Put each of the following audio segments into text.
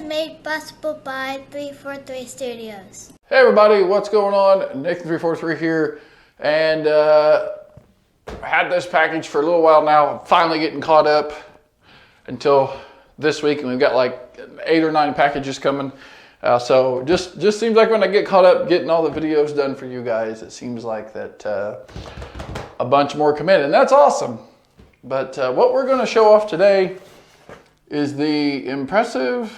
made possible by 343 Studios. Hey everybody, what's going on? Nathan343 here, and I had this package for a little while now. I'm finally getting caught up until this week, and we've got like 8 or 9 packages coming. So just seems like when I get caught up getting all the videos done for you guys, it seems like that a bunch more come in, and that's awesome. But what we're going to show off today is the immersive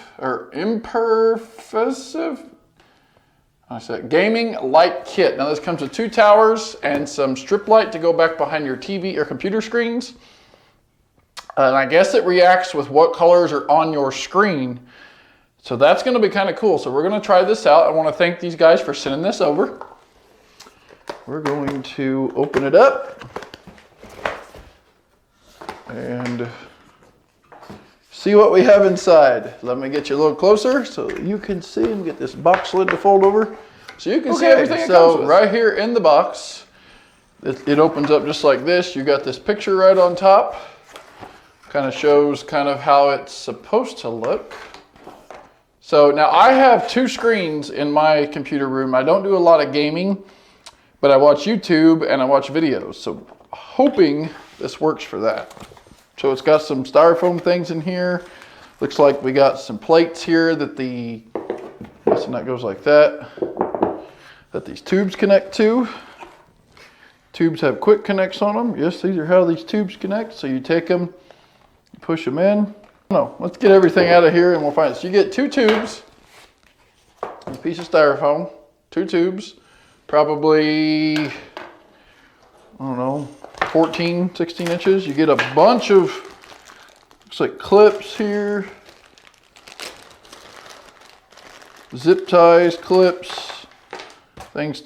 gaming light kit. Now this comes with 2 towers and some strip light to go back behind your TV or computer screens. And I guess it reacts with what colors are on your screen. So that's going to be kind of cool. So we're going to try this out. I want to thank these guys for sending this over. We're going to open it up and see what we have inside. Let me get you a little closer so you can see and get this box lid to fold over so you can see everything it comes with. Right here in the box, it opens up just like this. You got this picture right on top. Kind of shows how it's supposed to look. So now I have 2 screens in my computer room. I don't do a lot of gaming, but I watch YouTube and I watch videos. So hoping this works for that. So it's got some styrofoam things in here. Looks like we got some plates here that that goes like that these tubes connect to. Tubes have quick connects on them. Yes, these are how these tubes connect. So you take them, you push them in. No, let's get everything out of here and we'll find it. So you get 2 tubes, a piece of styrofoam, 2 tubes, probably, I don't know, 14, 16 inches. You get a bunch of, looks like clips here, zip ties, clips, things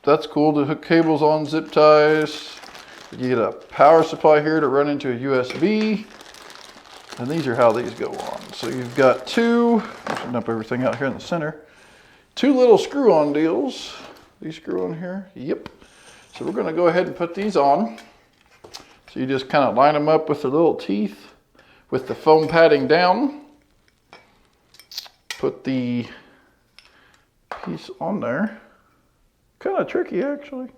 that's cool to hook cables on, zip ties. You get a power supply here to run into a USB. And these are how these go on. So you've got 2, putting up everything out here in the center, 2 little screw-on deals. These screw on here, yep. So we're gonna go ahead and put these on. So you just kind of line them up with the little teeth with the foam padding down. Put the piece on there. Kind of tricky actually.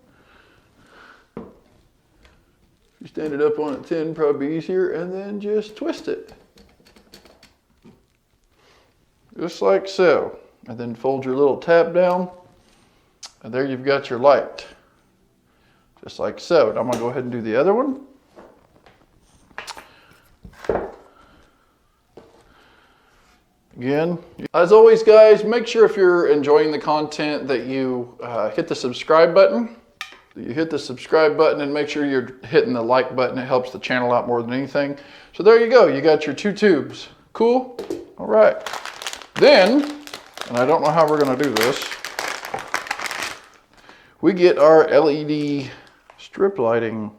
You stand it up on its end, probably easier, and then just twist it. Just like so. And then fold your little tab down, and there you've got your light. Just like so. Now I'm gonna go ahead and do the other one. Again, as always guys, make sure if you're enjoying the content that you hit the subscribe button. You hit the subscribe button and make sure you're hitting the like button. It helps the channel out more than anything. So there you go. You got your 2 tubes. Cool? All right. Then, and I don't know how we're going to do this, we get our LED strip lighting.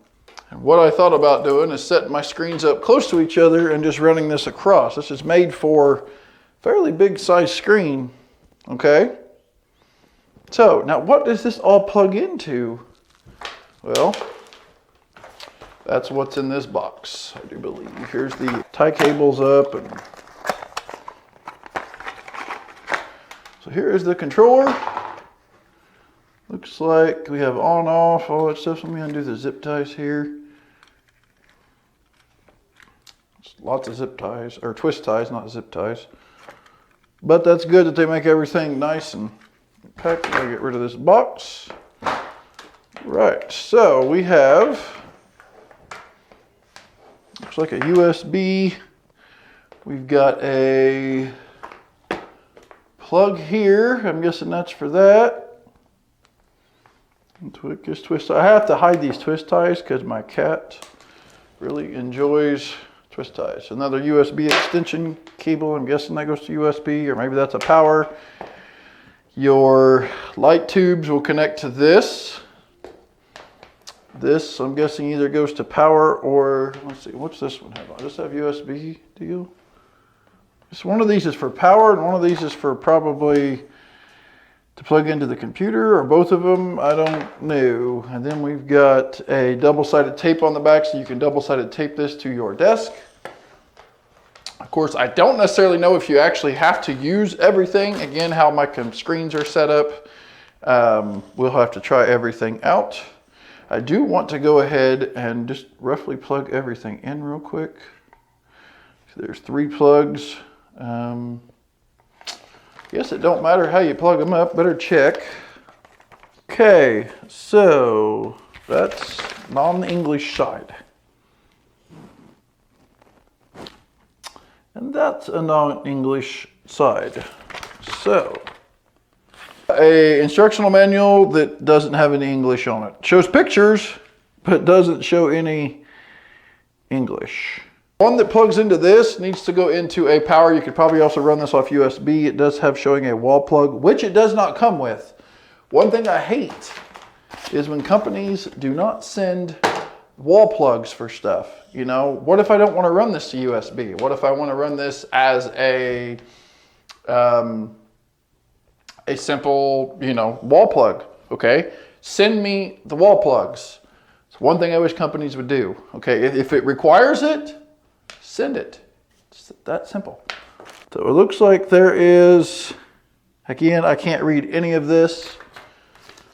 And what I thought about doing is setting my screens up close to each other and just running this across. This is made for fairly big size screen. Okay? So, now what does this all plug into? Well, that's what's in this box, I do believe. Here's the tie cables up. And so here is the controller. Looks like we have on, off, all that stuff. Let me undo the zip ties here. Lots of zip ties, or twist ties, not zip ties. But that's good that they make everything nice and packed. I'm gonna get rid of this box. Right, so we have, looks like a USB. We've got a plug here. I'm guessing that's for that. Just twist. I have to hide these twist ties because my cat really enjoys twist ties. Another USB extension cable. I'm guessing that goes to USB, or maybe that's a power. Your light tubes will connect to this. This, I'm guessing, either goes to power or, let's see, what's this one have on? Does this have USB deal? So one of these is for power and one of these is for probably to plug into the computer, or both of them, I don't know. And then we've got a double-sided tape on the back, so you can double-sided tape this to your desk. A Of course, I don't necessarily know if you actually have to use everything. Again, how my screens are set up. We'll have to try everything out. I do want to go ahead and just roughly plug everything in real quick. So there's 3 plugs. Guess it don't matter how you plug them up, better check. Okay, so that's non-English side. And that's a non-English side. So, a instructional manual that doesn't have any English on it. Shows pictures, but doesn't show any English. One that plugs into this needs to go into a power. You could probably also run this off USB. It does have showing a wall plug, which it does not come with. One thing I hate is when companies do not send wall plugs for stuff. You know, what if I don't want to run this to USB? What if I want to run this as a simple, you know, wall plug? Okay, send me the wall plugs. It's one thing I wish companies would do. Okay, if it requires it, send it. It's that simple. So it looks like there is, again, I can't read any of this.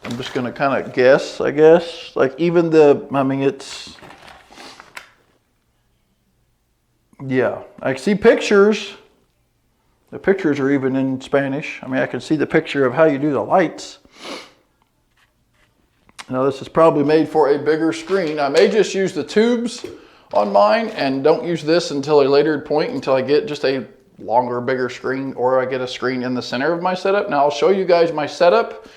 I'm just going to kind of guess, I guess. Like even yeah, I see pictures. The pictures are even in Spanish. I mean, I can see the picture of how you do the lights. Now this is probably made for a bigger screen. I may just use the tubes on mine and don't use this until a later point, until I get just a longer, bigger screen, or I get a screen in the center of my setup. Now I'll show you guys my setup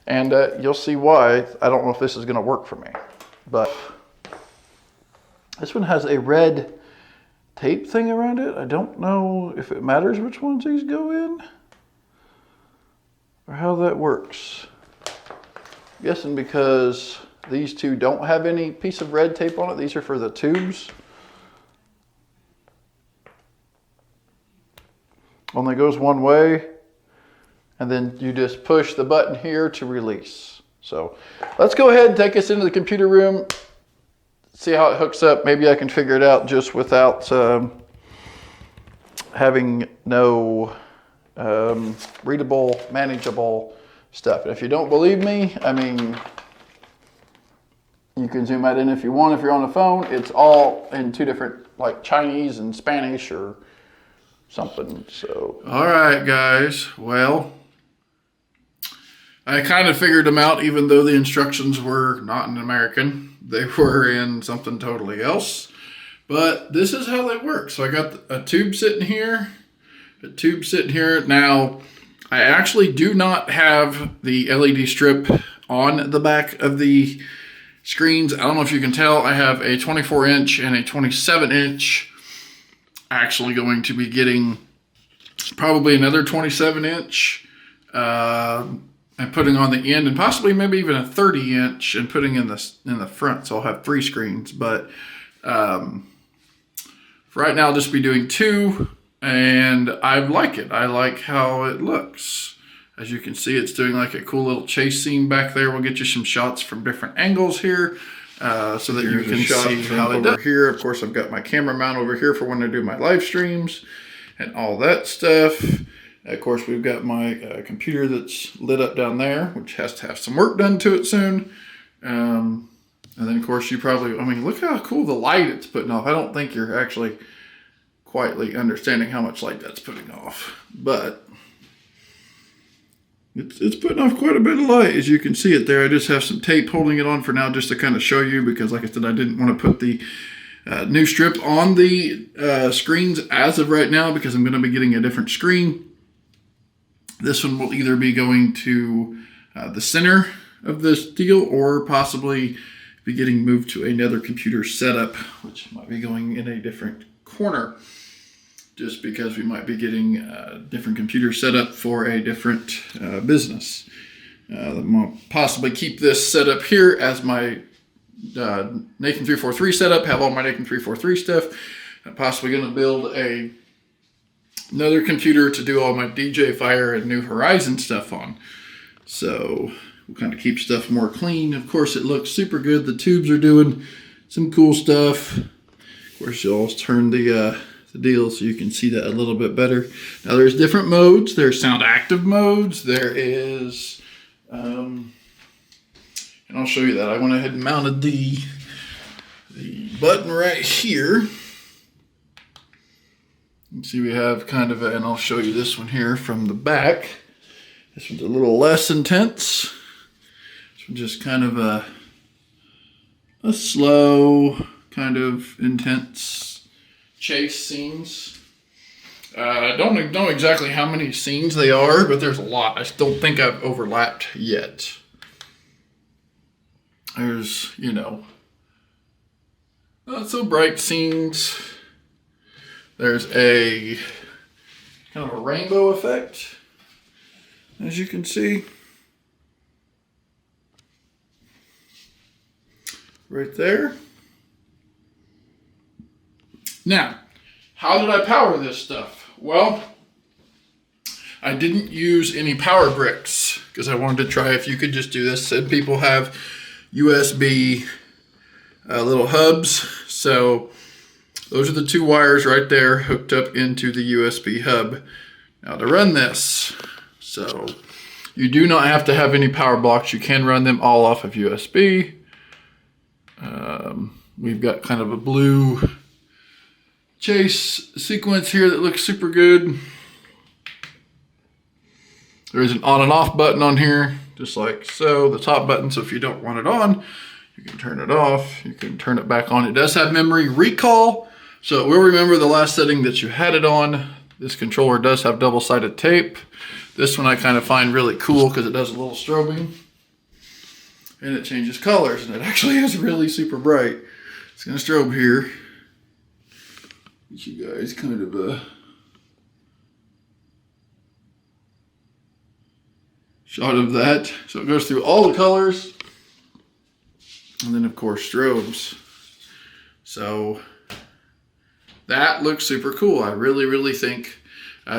and you'll see why. I don't know if this is gonna work for me, but this one has a red tape thing around it. I don't know if it matters which ones these go in or how that works. I'm guessing because these two don't have any piece of red tape on it. These are for the tubes. Only goes one way, and then you just push the button here to release. So let's go ahead and take us into the computer room, see how it hooks up. Maybe I can figure it out just without having no readable, manageable stuff. And if you don't believe me, I mean, you can zoom out in if you want. If you're on the phone, it's all in 2 different, like Chinese and Spanish or something. So, all right, guys. Well, I kind of figured them out, even though the instructions were not in American. They were in something totally else. But this is how they work. So I got a tube sitting here, a tube sitting here. Now, I actually do not have the LED strip on the back of the screens. I don't know if you can tell, I have a 24-inch and a 27-inch. Actually going to be getting probably another 27-inch and putting on the end, and possibly maybe even a 30-inch and putting in the front. So I'll have 3 screens. But for right now, I'll just be doing 2, and I like it. I like how it looks. As you can see, it's doing like a cool little chase scene back there. We'll get you some shots from different angles here so that you can see how it does. Here, of course, I've got my camera mount over here for when I do my live streams and all that stuff. Of course, we've got my computer that's lit up down there, which has to have some work done to it soon. And then, of course, you probably, I mean, look how cool the light it's putting off. I don't think you're actually quietly understanding how much light that's putting off. But it's putting off quite a bit of light, as you can see it there. I just have some tape holding it on for now just to kind of show you, because like I said, I didn't want to put the new strip on the screens as of right now, because I'm going to be getting a different screen. This one will either be going to the center of this deal, or possibly be getting moved to another computer setup, which might be going in a different corner, just because we might be getting a different computer setup for a different business. I'm going to possibly keep this set up here as my Nathan 343 setup, have all my Nathan 343 stuff. I'm possibly going to build another computer to do all my DJ Fire and New Horizon stuff on. So we'll kind of keep stuff more clean. Of course, it looks super good. The tubes are doing some cool stuff. Of course, you'll turn the the deal so you can see that a little bit better. Now there's different modes. There's sound active modes. There is, and I'll show you that. I went ahead and mounted the button right here. You can see we have kind of a, and I'll show you this one here from the back. This one's a little less intense. This one's just kind of a slow, kind of intense chase scenes. I don't know exactly how many scenes they are, but there's a lot. I don't think I've overlapped yet. There's, you know, not so bright scenes. There's a kind of a rainbow effect, as you can see. Right there. Now, how did I power this stuff? Well, I didn't use any power bricks because I wanted to try if you could just do this. Said people have USB little hubs. So those are the two wires right there hooked up into the USB hub. Now to run this, so you do not have to have any power blocks. You can run them all off of USB. We've got kind of a blue chase sequence here that looks super good. There is an on and off button on here, just like so, the top button. So if you don't want it on, you can turn it off. You can turn it back on. It does have memory recall, so it will remember the last setting that you had it on. This controller does have double-sided tape. This one I kind of find really cool because it does a little strobing. And it changes colors, and it actually is really super bright. It's gonna strobe here. Get you guys kind of a shot of that. So it goes through all the colors, and then of course strobes. So that looks super cool. I really think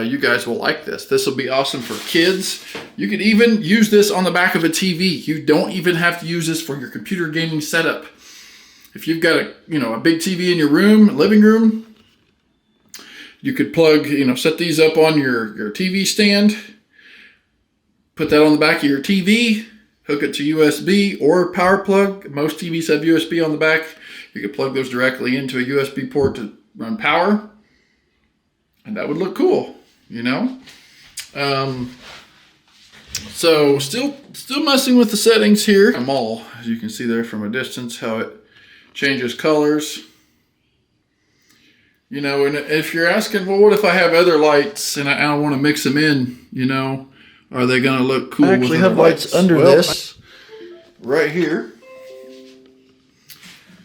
you guys will like this. This will be awesome for kids. You could even use this on the back of a TV. You don't even have to use this for your computer gaming setup. If you've got a big TV in your room, living room, you could plug, set these up on your TV stand, put that on the back of your TV, hook it to USB or power plug. Most TVs have USB on the back. You could plug those directly into a USB port to run power, and that would look cool, So still messing with the settings here. I'm all, as you can see there from a distance, how it changes colors. And if you're asking, well, what if I have other lights and I don't want to mix them in, are they going to look cool? I actually have lights under this right here.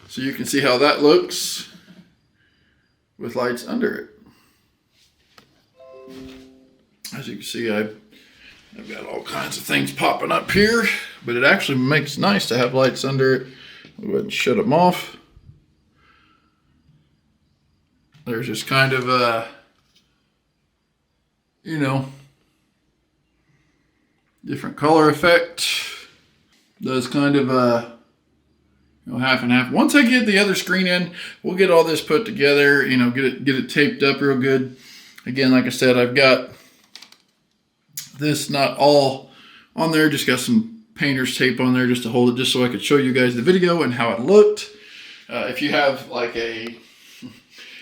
So you can see how that looks with lights under it. As you can see, I've got all kinds of things popping up here, but it actually makes nice to have lights under it. Go ahead and shut them off. There's just kind of a, different color effect. Does kind of a, half and half. Once I get the other screen in, we'll get all this put together, get it taped up real good. Again, like I said, I've got this not all on there, just got some painter's tape on there just to hold it, just so I could show you guys the video and how it looked. If you have like a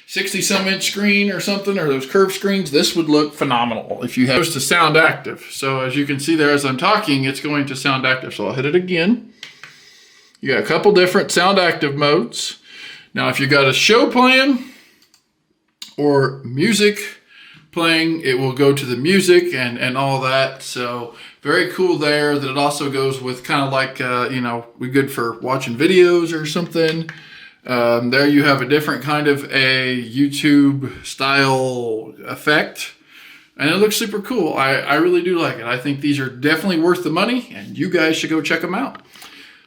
60-some inch screen or something, or those curved screens, this would look phenomenal. If you have it goes to sound active. So as you can see there, as I'm talking, it's going to sound active. So I'll hit it again. You got a couple different sound active modes. Now, if you got a show playing or music playing, it will go to the music and all that. So very cool there that it also goes with kind of like, we're good for watching videos or something. There you have a different kind of a YouTube style effect, and it looks super cool. I really do like it. I think these are definitely worth the money, and you guys should go check them out.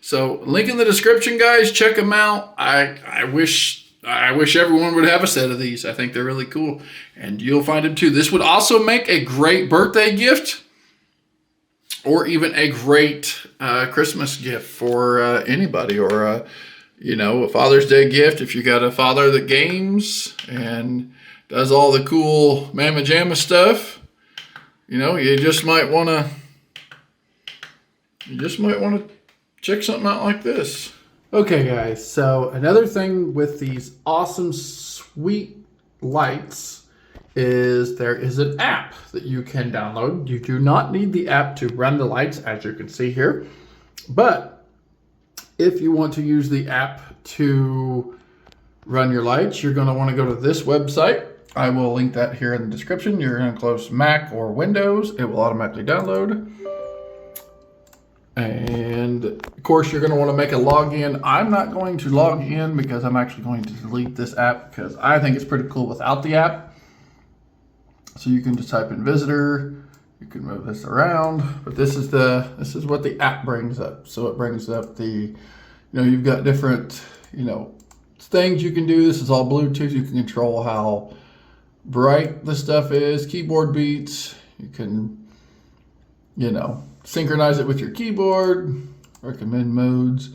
So link in the description, guys, check them out. I wish everyone would have a set of these. I think they're really cool, and you'll find them too. This would also make a great birthday gift, or even a great Christmas gift for anybody, or a Father's Day gift if you got a father that games and does all the cool mamma jamma stuff. You know, you just might want to check something out like this. Okay, guys, so another thing with these awesome, sweet lights is there is an app that you can download. You do not need the app to run the lights, as you can see here. But if you want to use the app to run your lights, you're going to want to go to this website. I will link that here in the description. You're going to close Mac or Windows. It will automatically download. And of course, you're going to want to make a login. I'm not going to log in because I'm actually going to delete this app because I think it's pretty cool without the app. So you can just type in visitor. You can move this around, but this is what the app brings up. So it brings up you've got different, things you can do. This is all Bluetooth. You can control how bright the stuff is, keyboard beats. You can, synchronize it with your keyboard, recommend modes,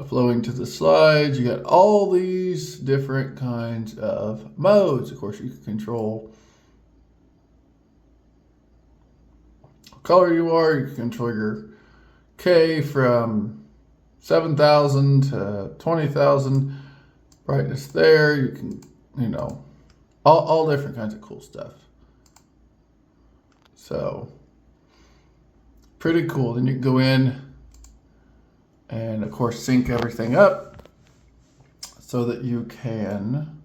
flowing to the slides. You got all these different kinds of modes. Of course, you can control what color you are. You can control your K from 7,000 to 20,000. Brightness there. You can, all different kinds of cool stuff. So pretty cool. Then you can go in and of course sync everything up so that you can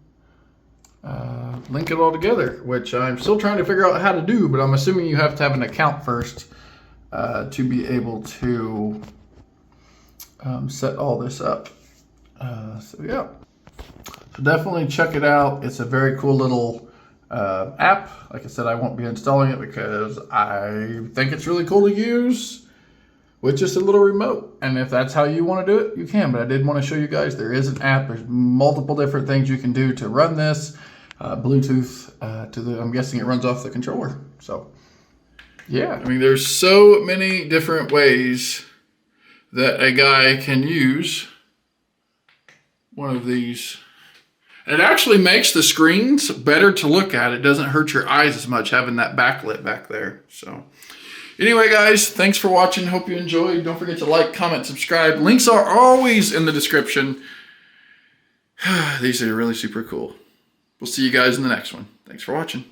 link it all together, which I'm still trying to figure out how to do, but I'm assuming you have to have an account first to be able to set all this up. So yeah, so definitely check it out. It's a very cool little app. Like I said, I won't be installing it because I think it's really cool to use with just a little remote. And if that's how you want to do it, you can. But I did want to show you guys there is an app. There's multiple different things you can do to run this. Bluetooth I'm guessing it runs off the controller. So yeah, I mean, there's so many different ways that a guy can use one of these. It actually makes the screens better to look at. It doesn't hurt your eyes as much having that backlit back there. So anyway, guys, thanks for watching. Hope you enjoyed. Don't forget to like, comment, subscribe. Links are always in the description. These are really super cool. We'll see you guys in the next one. Thanks for watching.